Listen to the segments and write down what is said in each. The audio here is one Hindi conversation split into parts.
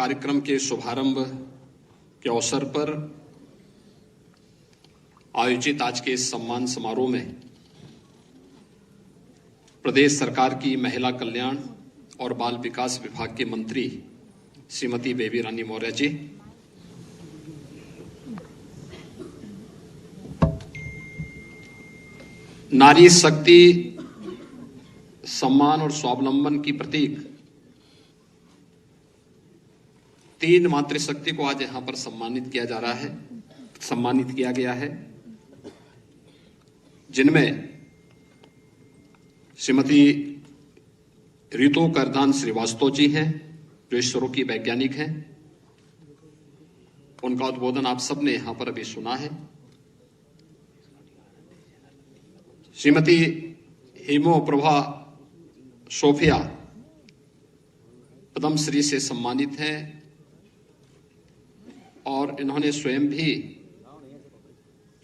कार्यक्रम के शुभारंभ के अवसर पर आयोजित आज के इस सम्मान समारोह में प्रदेश सरकार की महिला कल्याण और बाल विकास विभाग के मंत्री श्रीमती बेबी रानी मौर्य जी, नारी शक्ति, सम्मान और स्वावलंबन की प्रतीक 3 मातृशक्ति को आज यहां पर सम्मानित किया गया है, जिनमें श्रीमती रितु करदान श्रीवास्तव जी हैं, जो इसरो की वैज्ञानिक हैं। उनका उद्बोधन आप सबने यहां पर अभी सुना है। श्रीमती हेमो प्रभा सोफिया पद्मश्री से सम्मानित हैं और इन्होंने स्वयं भी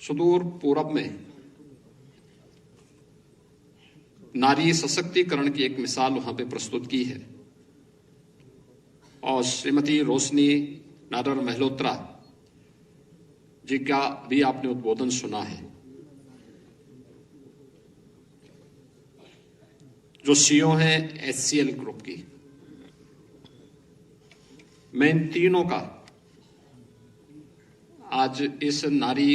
सुदूर पूर्व में नारी सशक्तिकरण की एक मिसाल वहां पे प्रस्तुत की है। और श्रीमती रोशनी नायर महलोत्रा जी का भी आपने उद्बोधन सुना है, जो सीईओ हैं HCL ग्रुप की। मैं इन तीनों का आज इस नारी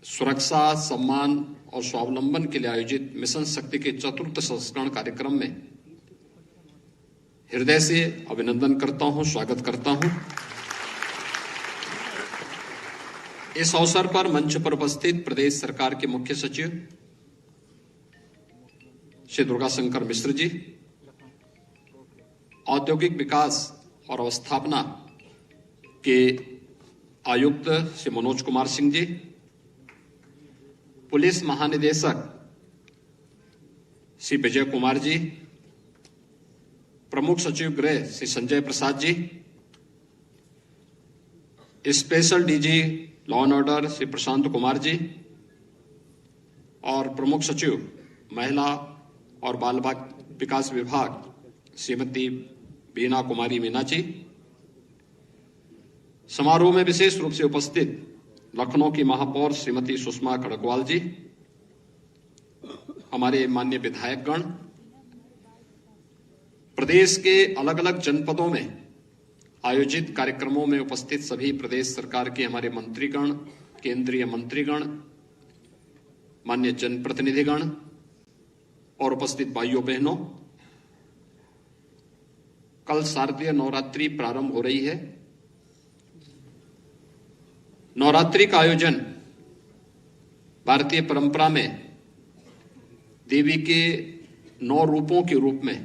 सुरक्षा, सम्मान और स्वावलंबन के लिए आयोजित मिशन शक्ति के 4th संस्करण कार्यक्रम में हृदय से अभिनंदन करता हूं, स्वागत करता हूं। इस अवसर पर मंच पर उपस्थित प्रदेश सरकार के मुख्य सचिव श्री दुर्गा शंकर मिश्र जी, औद्योगिक विकास और अवस्थापना के आयुक्त श्री मनोज कुमार सिंह जी, पुलिस महानिदेशक श्री विजय कुमार जी, प्रमुख सचिव गृह Shri Sanjay Prasad ji, special DG law and order Shri Prashant Kumar ji और प्रमुख सचिव महिला और बाल विकास विभाग श्रीमती बीना कुमारी मीना जी, समारोह में विशेष रूप से उपस्थित लखनऊ की महापौर श्रीमती सुषमा खड़गवाल जी, हमारे माननीय विधायकगण, प्रदेश के अलग अलग जनपदों में आयोजित कार्यक्रमों में उपस्थित सभी प्रदेश सरकार के हमारे मंत्रीगण, केंद्रीय मंत्रीगण, माननीय जनप्रतिनिधिगण और उपस्थित भाइयों बहनों, कल शारदीय नवरात्रि प्रारंभ हो रही है। नवरात्रि का आयोजन भारतीय परंपरा में देवी के 9 रूपों के रूप में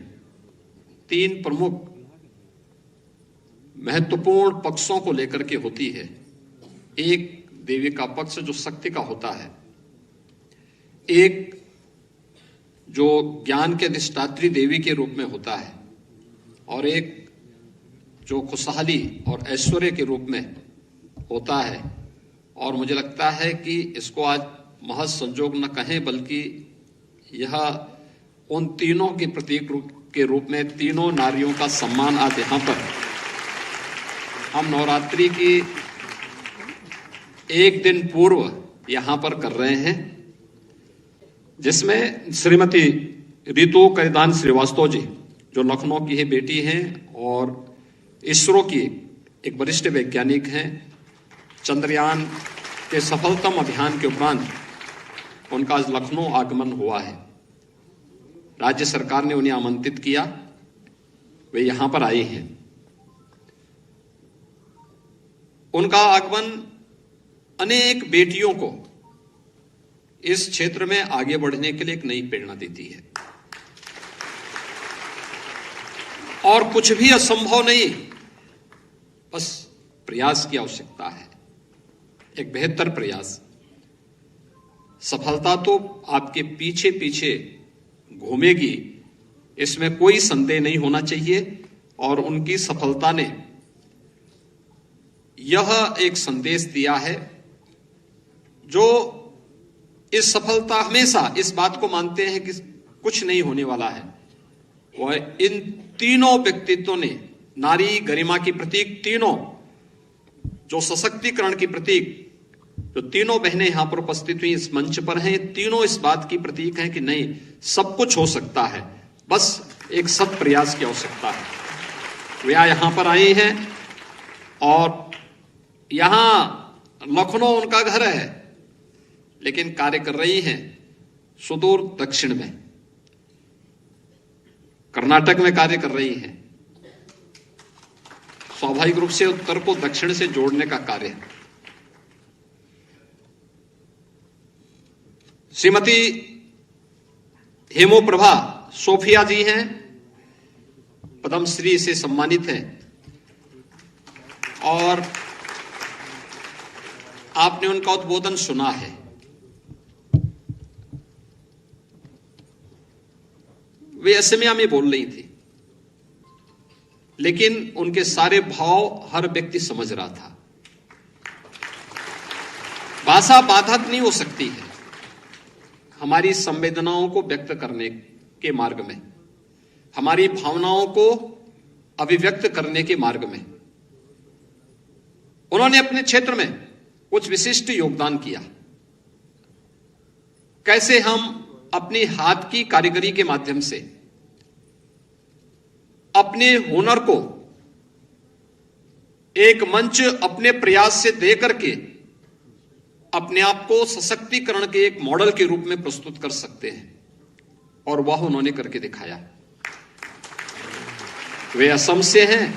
3 प्रमुख महत्वपूर्ण पक्षों को लेकर के होती है। एक देवी का पक्ष जो शक्ति का होता है, एक जो ज्ञान के अधिष्ठात्री देवी के रूप में होता है, और एक जो खुशहाली और ऐश्वर्य के रूप में होता है। और मुझे लगता है कि इसको आज महज संजोग न कहें, बल्कि यह उन तीनों के प्रतीक के रूप में तीनों नारियों का सम्मान आज यहां पर हम नवरात्रि की एक दिन पूर्व यहां पर कर रहे हैं, जिसमें श्रीमती रितु करदान श्रीवास्तव जी, जो लखनऊ की ही बेटी हैं और इसरो की एक वरिष्ठ वैज्ञानिक हैं, चंद्रयान के सफलतम अभियान के उपरांत उनका आज लखनऊ आगमन हुआ है। राज्य सरकार ने उन्हें आमंत्रित किया, वे यहां पर आई हैं। उनका आगमन अनेक बेटियों को इस क्षेत्र में आगे बढ़ने के लिए एक नई प्रेरणा देती है। और कुछ भी असंभव नहीं, बस प्रयास की आवश्यकता है, एक बेहतर प्रयास। सफलता तो आपके पीछे पीछे घूमेगी, इसमें कोई संदेह नहीं होना चाहिए। और उनकी सफलता ने यह एक संदेश दिया है, जो इस सफलता हमेशा इस बात को मानते हैं कि कुछ नहीं होने वाला है। वह इन तीनों व्यक्तित्वों ने नारी गरिमा की प्रतीक, तीनों जो सशक्तिकरण की प्रतीक, जो तीनों बहनें यहां पर उपस्थित हुई इस मंच पर हैं, तीनों इस बात की प्रतीक हैं कि नहीं, सब कुछ हो सकता है, बस एक सत प्रयास की आवश्यकता है। वे यहां पर आई हैं और यहां लखनऊ उनका घर है, लेकिन कार्य कर रही हैं सुदूर दक्षिण में, कर्नाटक में कार्य कर रही हैं। स्वाभाविक रूप से उत्तर को दक्षिण से जोड़ने का कार्य है। श्रीमती हेमोप्रभा सोफिया जी हैं, पद्मश्री से सम्मानित हैं, और आपने उनका उद्बोधन सुना है। वे असमिया में बोल रही थी, लेकिन उनके सारे भाव हर व्यक्ति समझ रहा था। भाषा बाधक नहीं हो सकती है हमारी संवेदनाओं को व्यक्त करने के मार्ग में, हमारी भावनाओं को अभिव्यक्त करने के मार्ग में। उन्होंने अपने क्षेत्र में कुछ विशिष्ट योगदान किया। कैसे हम अपनी हाथ की कारीगरी के माध्यम से अपने हुनर को एक मंच अपने प्रयास से दे करके अपने आप को सशक्तिकरण के एक मॉडल के रूप में प्रस्तुत कर सकते हैं, और वह उन्होंने करके दिखाया। वे असम से हैं।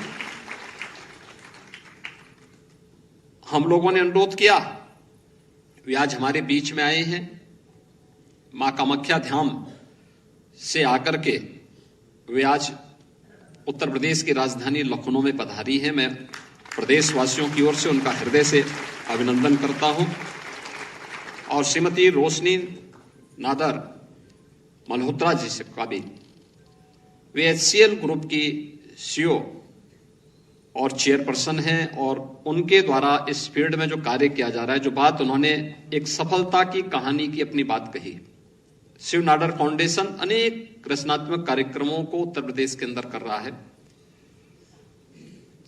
हम लोगों ने अनुरोध किया, वे आज हमारे बीच में आए हैं। मां कामाख्या धाम से आकर के वे आज उत्तर प्रदेश की राजधानी लखनऊ में पधारी हैं। मैं प्रदेशवासियों की ओर से उनका हृदय से अभिनंदन करता हूं। और श्रीमती रोशनी नादर मल्होत्रा जी से का भी, वे HCL ग्रुप की CEO और चेयरपर्सन हैं, और उनके द्वारा इस फील्ड में जो कार्य किया जा रहा है, जो बात उन्होंने एक सफलता की कहानी की अपनी बात कही। शिव नाडर फाउंडेशन अनेक रचनात्मक कार्यक्रमों को उत्तर प्रदेश के अंदर कर रहा है,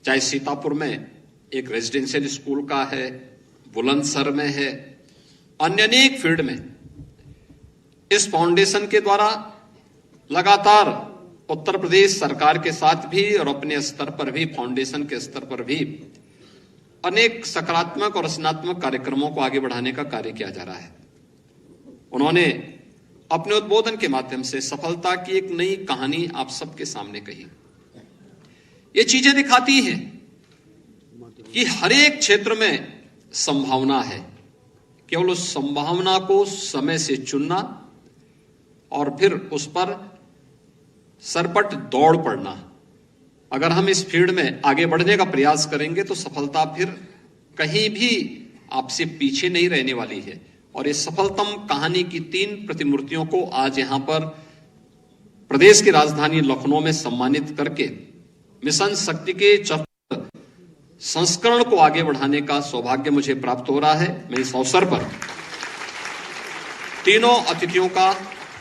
चाहे सीतापुर में एक रेजिडेंशियल स्कूल का है, बुलंदशहर में है, अन्य अनेक फील्ड में इस फाउंडेशन के द्वारा लगातार उत्तर प्रदेश सरकार के साथ भी और अपने स्तर पर भी, फाउंडेशन के स्तर पर भी अनेक सकारात्मक और रचनात्मक कार्यक्रमों को आगे बढ़ाने का कार्य किया जा रहा है। उन्होंने अपने उद्बोधन के माध्यम से सफलता की एक नई कहानी आप सबके सामने कही। ये चीजें दिखाती हैं कि हर एक क्षेत्र में संभावना है, केवल उस संभावना को समय से चुनना और फिर उस पर सरपट दौड़ पड़ना। अगर हम इस फील्ड में आगे बढ़ने का प्रयास करेंगे तो सफलता फिर कहीं भी आपसे पीछे नहीं रहने वाली है। और इस सफलतम कहानी की 3 प्रतिमूर्तियों को आज यहां पर प्रदेश की राजधानी लखनऊ में सम्मानित करके मिशन शक्ति के 4 संस्करण को आगे बढ़ाने का सौभाग्य मुझे प्राप्त हो रहा है। मैं इस अवसर पर तीनों अतिथियों का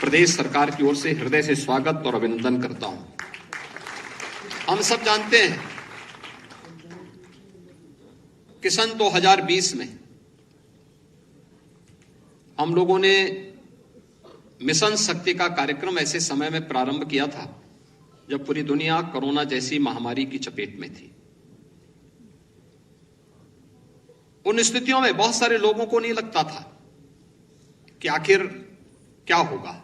प्रदेश सरकार की ओर से हृदय से स्वागत और अभिनंदन करता हूं। हम सब जानते हैं कि सन 2020 में हम लोगों ने मिशन शक्ति का कार्यक्रम ऐसे समय में प्रारंभ किया था जब पूरी दुनिया कोरोना जैसी महामारी की चपेट में थी। उन स्थितियों में बहुत सारे लोगों को नहीं लगता था कि आखिर क्या होगा,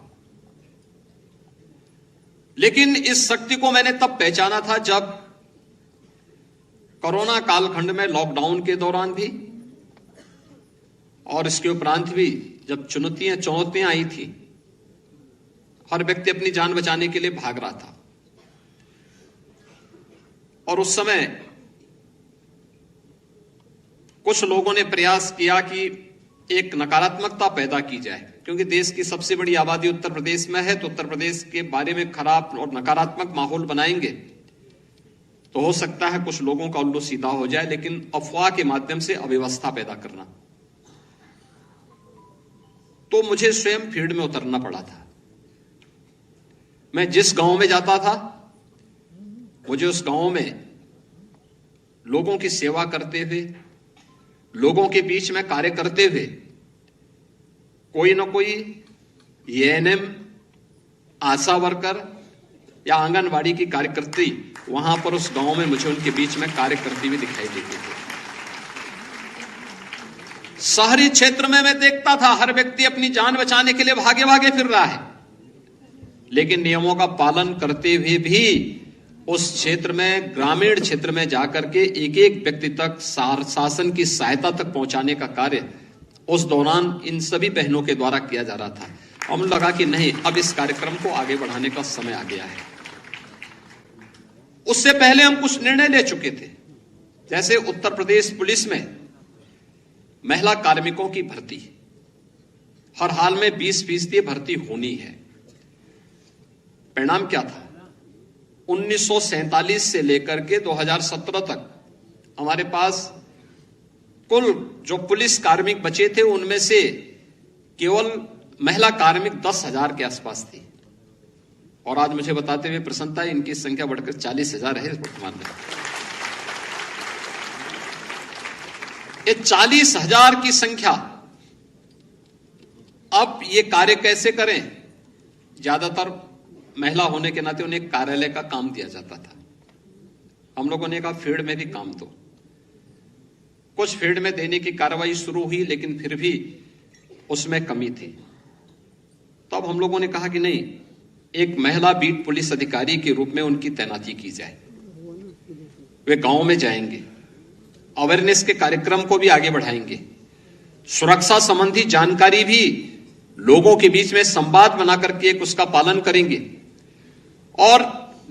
लेकिन इस शक्ति को मैंने तब पहचाना था जब कोरोना कालखंड में लॉकडाउन के दौरान भी और इसके उपरांत भी जब चुनौतियां आई थी, हर व्यक्ति अपनी जान बचाने के लिए भाग रहा था। और उस समय कुछ लोगों ने प्रयास किया कि एक नकारात्मकता पैदा की जाए, क्योंकि देश की सबसे बड़ी आबादी उत्तर प्रदेश में है, तो उत्तर प्रदेश के बारे में खराब और नकारात्मक माहौल बनाएंगे तो हो सकता है कुछ लोगों का उल्लू सीधा हो जाए, लेकिन अफवाह के माध्यम से अव्यवस्था पैदा करना। तो मुझे स्वयं फील्ड में उतरना पड़ा था। मैं जिस गांव में जाता था, मुझे उस गांव में लोगों की सेवा करते हुए, लोगों के बीच में कार्य करते हुए कोई ना कोई एएनएम, आशा वर्कर या आंगनवाड़ी की कार्यकर्त्री वहां पर उस गांव में मुझे उनके बीच में कार्य करती हुई दिखाई देती थी। शहरी क्षेत्र में मैं देखता था हर व्यक्ति अपनी जान बचाने के लिए भागे भागे फिर रहा है, लेकिन नियमों का पालन करते हुए भी उस क्षेत्र में, ग्रामीण क्षेत्र में जाकर के एक एक व्यक्ति तक शासन की सहायता तक पहुंचाने का कार्य उस दौरान इन सभी बहनों के द्वारा किया जा रहा था। हम लगा कि नहीं, अब इस कार्यक्रम को आगे बढ़ाने का समय आ गया है। उससे पहले हम कुछ निर्णय ले चुके थे, जैसे उत्तर प्रदेश पुलिस में महिला कार्मिकों की भर्ती हर हाल में 20% भर्ती होनी है। परिणाम क्या था? 1947 से लेकर के 2017 तक हमारे पास कुल जो पुलिस कार्मिक बचे थे उनमें से केवल महिला कार्मिक 10,000 के आसपास थी, और आज मुझे बताते हुए प्रसन्नता है इनकी संख्या बढ़कर 40,000 है वर्तमान में। ये 40,000 की संख्या, अब ये कार्य कैसे करें? ज्यादातर महिला होने के नाते उन्हें कार्यालय का काम दिया जाता था। हम लोगों ने कहा फील्ड में भी काम दो। कुछ फील्ड में देने की कार्रवाई शुरू हुई, लेकिन फिर भी उसमें कमी थी। तब हम लोगों ने कहा कि नहीं, एक महिला बीट पुलिस अधिकारी के रूप में उनकी तैनाती की जाए। वे गांव में जाएंगे, अवेयरनेस के कार्यक्रम को भी आगे बढ़ाएंगे, सुरक्षा संबंधी जानकारी भी लोगों के बीच में संवाद बनाकर के एक उसका पालन करेंगे, और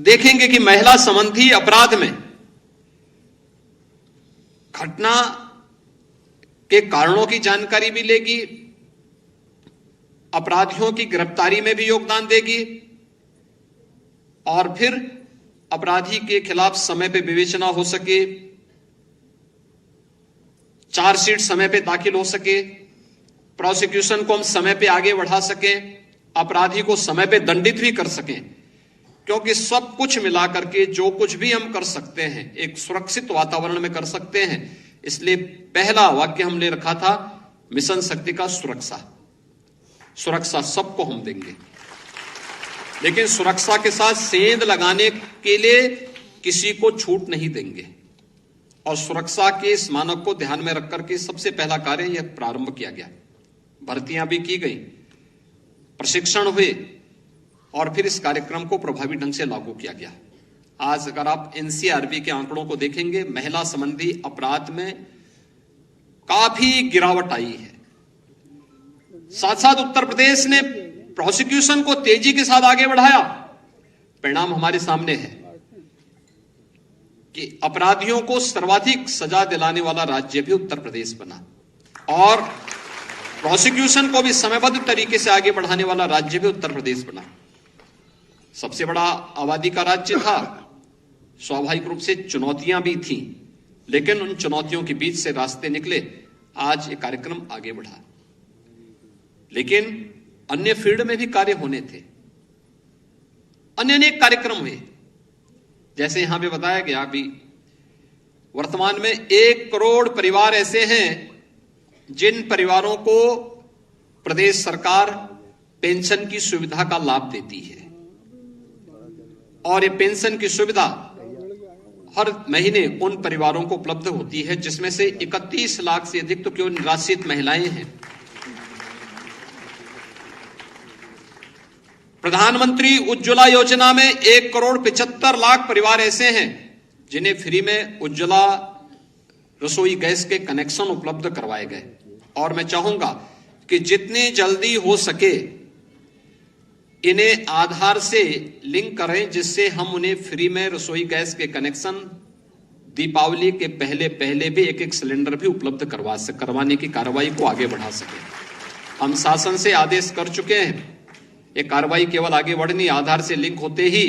देखेंगे कि महिला संबंधी अपराध में घटना के कारणों की जानकारी भी लेगी, अपराधियों की गिरफ्तारी में भी योगदान देगी, और फिर अपराधी के खिलाफ समय पे विवेचना हो सके, चार्जशीट समय पे दाखिल हो सके, प्रोसिक्यूशन को हम समय पे आगे बढ़ा सकें, अपराधी को समय पे दंडित भी कर सकें। क्योंकि सब कुछ मिलाकर के जो कुछ भी हम कर सकते हैं एक सुरक्षित वातावरण में कर सकते हैं। इसलिए पहला वाक्य हम ले रखा था मिशन शक्ति का, सुरक्षा। सुरक्षा सबको हम देंगे, लेकिन सुरक्षा के साथ सेंध लगाने के लिए किसी को छूट नहीं देंगे। और सुरक्षा के इस मानक को ध्यान में रखकर के सबसे पहला कार्य यह प्रारंभ किया गया। भर्तियां भी की गई, प्रशिक्षण हुए, और फिर इस कार्यक्रम को प्रभावी ढंग से लागू किया गया। आज अगर आप एनसीआरबी के आंकड़ों को देखेंगे, महिला संबंधी अपराध में काफी गिरावट आई है। साथ साथ उत्तर प्रदेश ने प्रोसिक्यूशन को तेजी के साथ आगे बढ़ाया। परिणाम हमारे सामने है कि अपराधियों को सर्वाधिक सजा दिलाने वाला राज्य भी उत्तर प्रदेश बना, और प्रोसिक्यूशन को भी समयबद्ध तरीके से आगे बढ़ाने वाला राज्य भी उत्तर प्रदेश बना। सबसे बड़ा आबादी का राज्य था, स्वाभाविक रूप से चुनौतियां भी थीं, लेकिन उन चुनौतियों के बीच से रास्ते निकले। आज ये कार्यक्रम आगे बढ़ा, लेकिन अन्य फील्ड में भी कार्य होने थे, अन्य अनेक कार्यक्रम हुए। जैसे यहां पे बताया गया, अभी वर्तमान में 1 करोड़ परिवार ऐसे हैं जिन परिवारों को प्रदेश सरकार पेंशन की सुविधा का लाभ देती है, और ये पेंशन की सुविधा हर महीने उन परिवारों को उपलब्ध होती है जिसमें से 31 लाख से अधिक तो केवल निराश्रित महिलाएं हैं। प्रधानमंत्री उज्ज्वला योजना में 1 करोड़ 75 लाख परिवार ऐसे हैं जिन्हें फ्री में उज्ज्वला रसोई गैस के कनेक्शन उपलब्ध करवाए गए। और मैं चाहूंगा कि जितनी जल्दी हो सके इन्हें आधार से लिंक करें, जिससे हम उन्हें फ्री में रसोई गैस के कनेक्शन दीपावली के पहले भी एक सिलेंडर भी उपलब्ध करवाने की कार्रवाई को आगे बढ़ा सके। हम शासन से आदेश कर चुके हैं, ये कार्रवाई केवल आगे बढ़नी, आधार से लिंक होते ही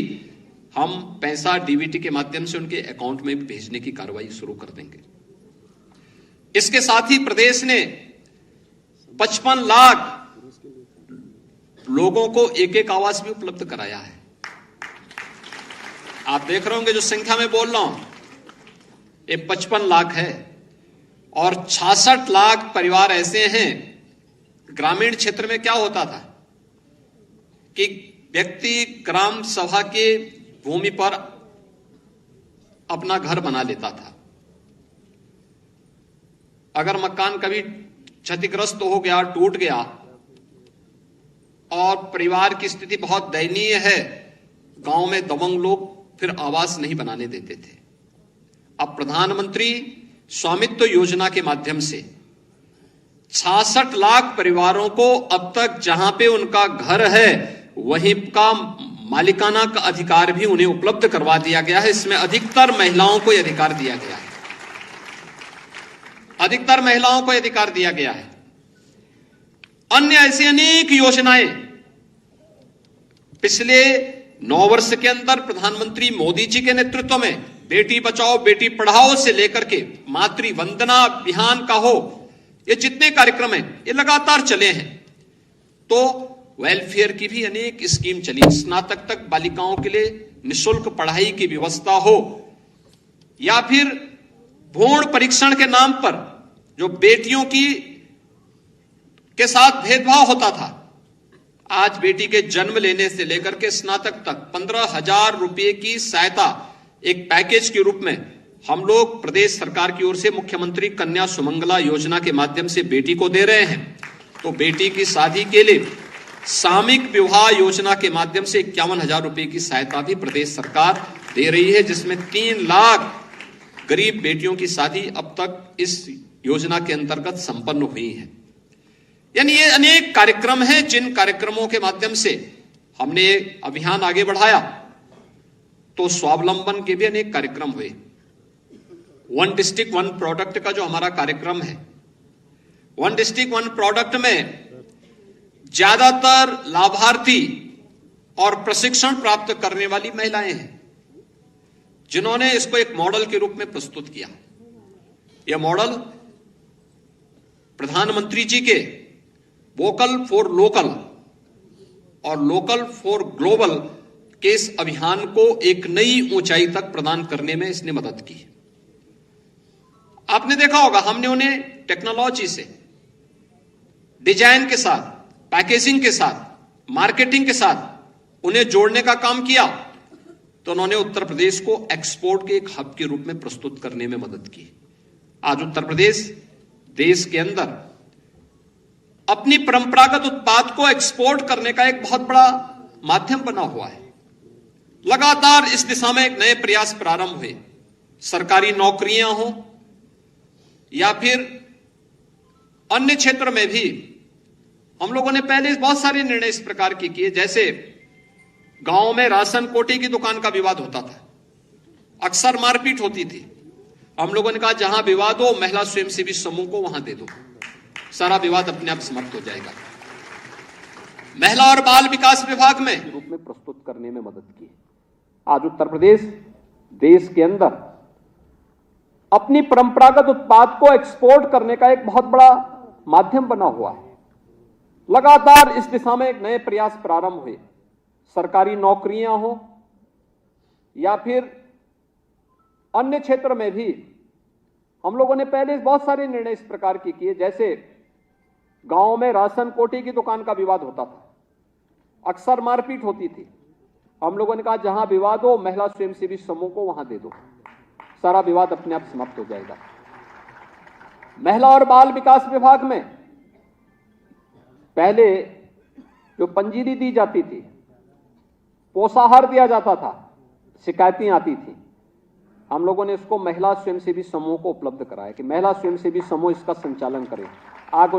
हम पैसा डीबीटी के माध्यम से उनके अकाउंट में भी भेजने की कार्रवाई शुरू कर देंगे। इसके साथ ही प्रदेश ने 55 लाख लोगों को एक आवास भी उपलब्ध कराया है। आप देख रहे होंगे जो संख्या में बोल रहा हूं, ये 55 लाख है और 66 लाख परिवार ऐसे हैं। ग्रामीण क्षेत्र में क्या होता था कि व्यक्ति ग्राम सभा के भूमि पर अपना घर बना लेता था। अगर मकान कभी क्षतिग्रस्त हो गया, टूट गया और परिवार की स्थिति बहुत दयनीय है, गांव में दबंग लोग फिर आवास नहीं बनाने देते थे। अब प्रधानमंत्री स्वामित्व योजना के माध्यम से 66 लाख परिवारों को अब तक जहां पे उनका घर है वहीं का मालिकाना का अधिकार भी उन्हें उपलब्ध करवा दिया गया है। इसमें अधिकतर महिलाओं को यह अधिकार दिया गया है, अधिकतर महिलाओं को अधिकार दिया गया है। अन्य ऐसी अनेक योजनाएं पिछले 9 वर्ष के अंदर प्रधानमंत्री मोदी जी के नेतृत्व में बेटी बचाओ बेटी पढ़ाओ से लेकर के मातृ वंदना अभियान का हो, ये जितने कार्यक्रम हैं ये लगातार चले हैं। तो वेलफेयर की भी अनेक स्कीम चली। स्नातक तक बालिकाओं के लिए निःशुल्क पढ़ाई की व्यवस्था हो, या फिर भ्रूण परीक्षण के नाम पर जो बेटियों के साथ भेदभाव होता था, आज बेटी के जन्म लेने से लेकर के स्नातक तक 15,000 रुपए की सहायता एक पैकेज के रूप में हम लोग प्रदेश सरकार की ओर से मुख्यमंत्री कन्या सुमंगला योजना के माध्यम से बेटी को दे रहे हैं। तो बेटी की शादी के लिए सामूहिक विवाह योजना के माध्यम से 51,000 रुपए की सहायता भी प्रदेश सरकार दे रही है, जिसमें 3 लाख गरीब बेटियों की शादी अब तक इस योजना के अंतर्गत संपन्न हुई है। यानी ये अनेक कार्यक्रम हैं जिन कार्यक्रमों के माध्यम से हमने अभियान आगे बढ़ाया। तो स्वावलंबन के भी अनेक कार्यक्रम हुए। 1 डिस्ट्रिक्ट 1 प्रोडक्ट का जो हमारा कार्यक्रम है, 1 डिस्ट्रिक्ट 1 प्रोडक्ट में ज्यादातर लाभार्थी और प्रशिक्षण प्राप्त करने वाली महिलाएं हैं, जिन्होंने इसको एक मॉडल के रूप में प्रस्तुत किया। यह मॉडल प्रधानमंत्री जी के वोकल फॉर लोकल और लोकल फॉर ग्लोबल के इस अभियान को एक नई ऊंचाई तक प्रदान करने में इसने मदद की। आपने देखा होगा, हमने उन्हें टेक्नोलॉजी से, डिजाइन के साथ, पैकेजिंग के साथ, मार्केटिंग के साथ उन्हें जोड़ने का काम किया। तो उन्होंने उत्तर प्रदेश को एक्सपोर्ट के एक हब के रूप में प्रस्तुत करने में मदद की। आज उत्तर प्रदेश देश के अंदर अपनी परंपरागत उत्पाद को एक्सपोर्ट करने का एक बहुत बड़ा माध्यम बना हुआ है। लगातार इस दिशा में एक नए प्रयास प्रारंभ हुए। सरकारी नौकरियां हो या फिर अन्य क्षेत्र में भी हम लोगों ने पहले बहुत सारे निर्णय इस प्रकार के किए। जैसे गांव में राशन कोटे की दुकान का विवाद होता था, अक्सर मारपीट होती थी। हम लोगों ने कहा जहां विवाद हो महिला स्वयंसेवी समूह को वहां दे दो, सारा विवाद अपने आप समाप्त हो जाएगा। महिला और बाल विकास विभाग में रूप में प्रस्तुत करने में मदद की। आज उत्तर प्रदेश देश के अंदर अपनी परंपरागत उत्पाद को एक्सपोर्ट करने का एक बहुत बड़ा माध्यम बना हुआ है। लगातार इस दिशा में एक नए प्रयास प्रारंभ हुए। सरकारी नौकरियां हो या फिर अन्य क्षेत्र में भी हम लोगों ने पहले बहुत सारे निर्णय इस प्रकार के किए। जैसे गांव में राशन कोटे की दुकान का विवाद होता था, अक्सर मारपीट होती थी। हम लोगों ने कहा जहां विवाद हो महिला स्वयंसेवी समूह को वहां दे दो, सारा विवाद अपने आप समाप्त हो जाएगा। महिला और बाल विकास विभाग में पहले जो पंजीरी दी जाती थी, पोषाहार दिया जाता था, शिकायतें आती थी। हम लोगों ने इसको महिला स्वयंसेवी समूह को उपलब्ध कराया कि महिला स्वयंसेवी समूह इसका संचालन करें। आज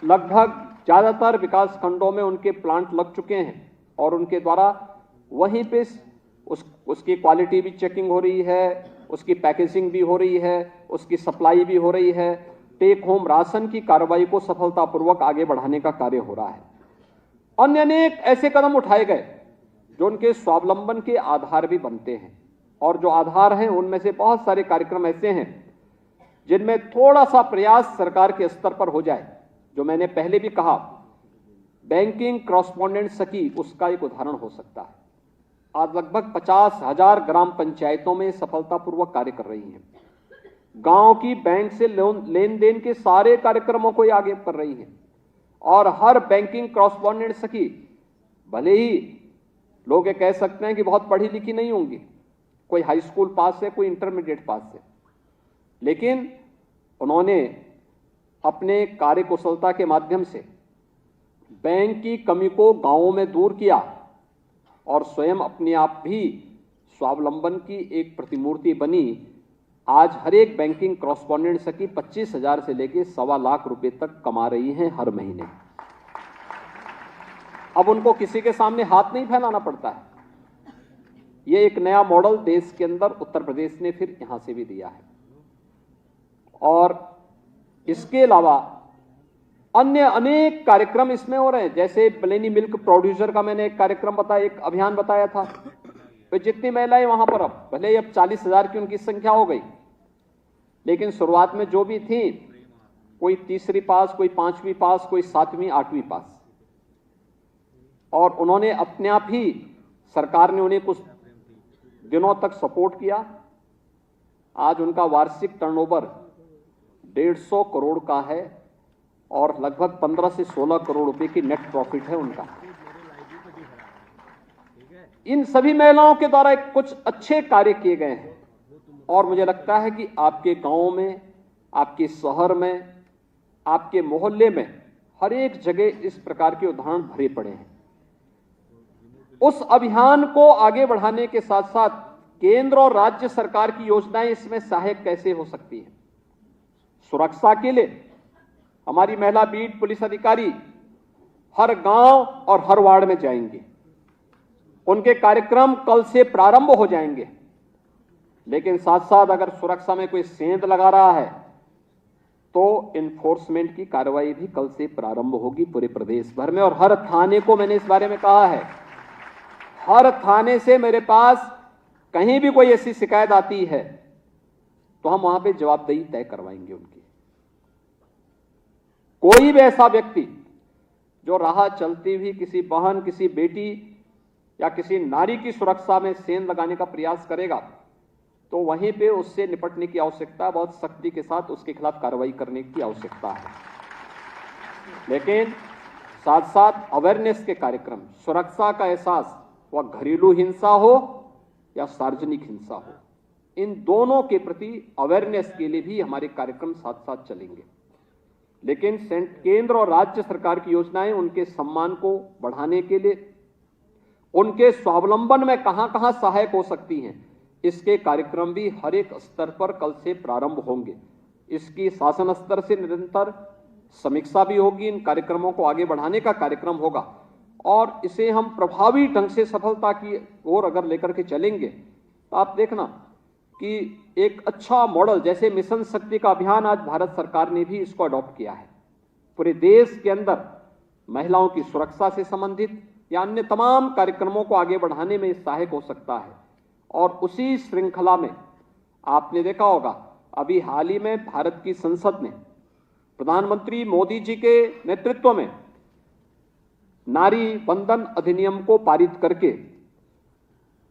लगभग ज्यादातर विकास खंडों में उनके प्लांट लग चुके हैं और उनके द्वारा वहीं पे उसकी क्वालिटी भी चेकिंग हो रही है, उसकी पैकेजिंग भी हो रही है, उसकी सप्लाई भी हो रही है। टेक होम राशन की कार्रवाई को सफलतापूर्वक आगे बढ़ाने का कार्य हो रहा है। अन्य अनेक ऐसे कदम उठाए गए जो उनके स्वावलंबन के आधार भी बनते हैं। और जो आधार हैं उनमें से बहुत सारे कार्यक्रम ऐसे हैं जिनमें थोड़ा सा प्रयास सरकार के स्तर पर हो जाए। जो मैंने पहले भी कहा, बैंकिंग क्रॉसपॉन्डेंट सखी उसका एक उदाहरण हो सकता है। आज लगभग 50,000 ग्राम पंचायतों में सफलतापूर्वक कार्य कर रही हैं। गांव की बैंक से लेन देन के सारे कार्यक्रमों को आगे कर रही है। और हर बैंकिंग कॉरेस्पॉन्डेंट सखी, भले ही लोग ये कह सकते हैं कि बहुत पढ़ी लिखी नहीं होंगी, कोई हाई स्कूल पास है, कोई इंटरमीडिएट पास है, लेकिन उन्होंने अपने कार्यकुशलता के माध्यम से बैंक की कमी को गांवों में दूर किया और स्वयं अपने आप भी स्वावलंबन की एक प्रतिमूर्ति बनी। आज हर एक बैंकिंग कॉरेस्पॉन्डेंट सखी 25,000 से लेकर 1.25 लाख रुपए तक कमा रही हैं हर महीने। अब उनको किसी के सामने हाथ नहीं फैलाना पड़ता है। ये एक नया मॉडल देश के अंदर उत्तर प्रदेश ने फिर यहां से भी दिया है। और इसके अलावा अन्य अनेक कार्यक्रम इसमें हो रहे हैं, जैसे बलेनी मिल्क प्रोड्यूसर का मैंने एक कार्यक्रम बताया, एक अभियान बताया था। तो जितनी महिलाएं वहां पर, अब भले ही अब 40,000 की उनकी संख्या हो गई, लेकिन शुरुआत में जो भी थी, कोई तीसरी पास, कोई 5वीं पास, कोई 7वीं 8वीं पास, और उन्होंने अपने आप ही, सरकार ने उन्हें कुछ दिनों तक सपोर्ट किया। आज उनका वार्षिक टर्नओवर 150 करोड़ का है और लगभग 15 से 16 करोड़ रुपए की नेट प्रॉफिट है उनका। इन सभी महिलाओं के द्वारा कुछ अच्छे कार्य किए गए हैं और मुझे लगता है कि आपके गांव में, आपके शहर में, आपके मोहल्ले में हर एक जगह इस प्रकार के उदाहरण भरे पड़े हैं। उस अभियान को आगे बढ़ाने के साथ साथ केंद्र और राज्य सरकार की योजनाएं इसमें सहायक कैसे हो सकती हैं। सुरक्षा के लिए हमारी महिला बीट पुलिस अधिकारी हर गांव और हर वार्ड में जाएंगे। उनके कार्यक्रम कल से प्रारंभ हो जाएंगे, लेकिन साथ साथ अगर सुरक्षा में कोई सेंध लगा रहा है तो इन्फोर्समेंट की कार्रवाई भी कल से प्रारंभ होगी पूरे प्रदेश भर में। और हर थाने को मैंने इस बारे में कहा है, हर थाने से मेरे पास कहीं भी कोई ऐसी शिकायत आती है तो हम वहां पे जवाबदेही तय करवाएंगे उनकी। कोई भी ऐसा व्यक्ति जो राह चलती हुई किसी बहन, किसी बेटी या किसी नारी की सुरक्षा में सेंध लगाने का प्रयास करेगा तो वहीं पे उससे निपटने की आवश्यकता, बहुत सख्ती के साथ उसके खिलाफ कार्रवाई करने की आवश्यकता है। लेकिन साथ साथ अवेयरनेस के कार्यक्रम, सुरक्षा का एहसास, वह घरेलू हिंसा हो या सार्वजनिक हिंसा हो, इन दोनों के प्रति अवेयरनेस के लिए भी हमारे कार्यक्रम साथ साथ चलेंगे। लेकिन केंद्र और राज्य सरकार की योजनाएं उनके सम्मान को बढ़ाने के लिए, उनके स्वावलंबन में कहां कहां सहायक हो सकती हैं, इसके कार्यक्रम भी हर एक स्तर पर कल से प्रारंभ होंगे। इसकी शासन स्तर से निरंतर समीक्षा भी होगी, इन कार्यक्रमों को आगे बढ़ाने का कार्यक्रम होगा और इसे हम प्रभावी ढंग से सफलता की ओर अगर लेकर के चलेंगे तो आप देखना कि एक अच्छा मॉडल, जैसे मिशन शक्ति का अभियान आज भारत सरकार ने भी इसको अडॉप्ट किया है। पूरे देश के अंदर महिलाओं की सुरक्षा से संबंधित या अन्य तमाम कार्यक्रमों को आगे बढ़ाने में सहायक हो सकता है। और उसी श्रृंखला में आपने देखा होगा, अभी हाल ही में भारत की संसद ने प्रधानमंत्री मोदी जी के नेतृत्व में नारी बंधन अधिनियम को पारित करके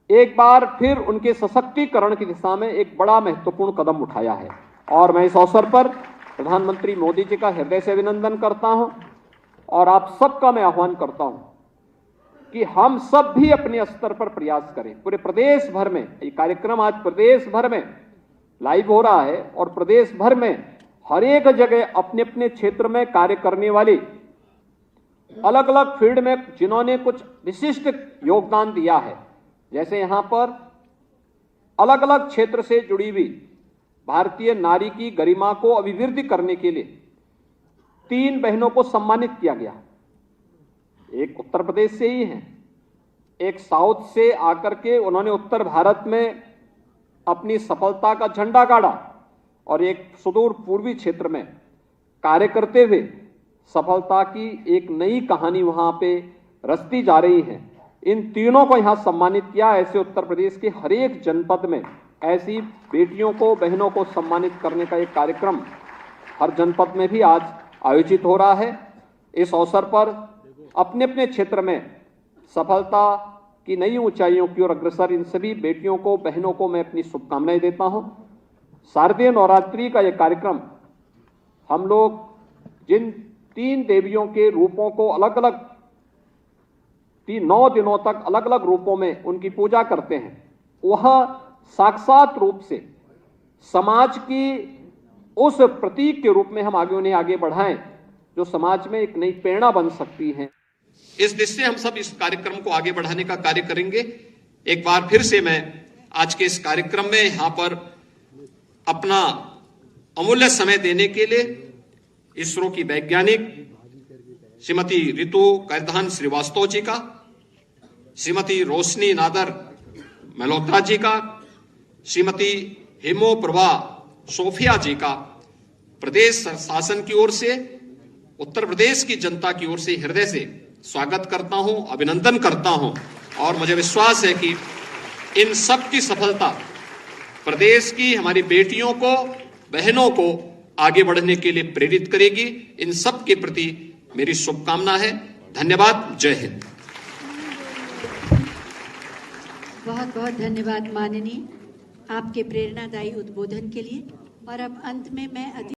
एक बार फिर उनके सशक्तिकरण की दिशा में एक बड़ा महत्वपूर्ण कदम उठाया है। और मैं इस अवसर पर प्रधानमंत्री मोदी जी का हृदय से अभिनंदन करता हूं और आप सबका मैं आह्वान करता हूं कि हम सब भी अपने स्तर पर प्रयास करें। पूरे प्रदेश भर में ये कार्यक्रम आज प्रदेश भर में लाइव हो रहा है और प्रदेश भर में हर एक जगह अपने अपने क्षेत्र में कार्य करने वाले, अलग अलग फील्ड में जिन्होंने कुछ विशिष्ट योगदान दिया है, जैसे यहां पर अलग अलग क्षेत्र से जुड़ी हुई भारतीय नारी की गरिमा को अभिवृद्धि करने के लिए 3 बहनों को सम्मानित किया गया। एक उत्तर प्रदेश से ही हैं, एक साउथ से आकर के उन्होंने उत्तर भारत में अपनी सफलता का झंडा गाड़ा और एक सुदूर पूर्वी क्षेत्र में कार्य करते हुए सफलता की एक नई कहानी वहां पे रचती जा रही है। इन तीनों को यहां सम्मानित किया। ऐसे उत्तर प्रदेश के हर एक जनपद में ऐसी बेटियों को, बहनों को सम्मानित करने का एक कार्यक्रम हर जनपद में भी आज आयोजित हो रहा है। इस अवसर पर अपने अपने क्षेत्र में सफलता की नई ऊंचाइयों की ओर अग्रसर इन सभी बेटियों को, बहनों को मैं अपनी शुभकामनाएं देता हूं। शारदीय नवरात्रि का यह कार्यक्रम हम लोग जिन 3 देवियों के रूपों को अलग अलग 9 दिनों तक अलग अलग रूपों में उनकी पूजा करते हैं, वह साक्षात रूप से समाज की उस प्रतीक के रूप में हम उन्हें आगे बढ़ाएं जो समाज में एक नई प्रेरणा बन सकती है। इस दृष्टि से हम सब इस कार्यक्रम को आगे बढ़ाने का कार्य करेंगे। एक बार फिर से मैं आज के इस कार्यक्रम में यहां पर अपना अमूल्य समय देने के लिए इसरो की वैज्ञानिक श्रीमती रितु करधान श्रीवास्तव जी का, श्रीमती रोशनी नादर मल्होत्रा जी का, श्रीमती हेमो प्रभा सोफिया जी का प्रदेश शासन की ओर से, उत्तर प्रदेश की जनता की ओर से हृदय से स्वागत करता हूं, अभिनंदन करता हूं। और मुझे विश्वास है कि इन सब की सफलता प्रदेश की हमारी बेटियों को, बहनों को आगे बढ़ने के लिए प्रेरित करेगी। इन सब के प्रति मेरी शुभकामना है। धन्यवाद। जय हिंद। बहुत बहुत धन्यवाद माननीय, आपके प्रेरणादायी उद्बोधन के लिए। और अब अंत में मैं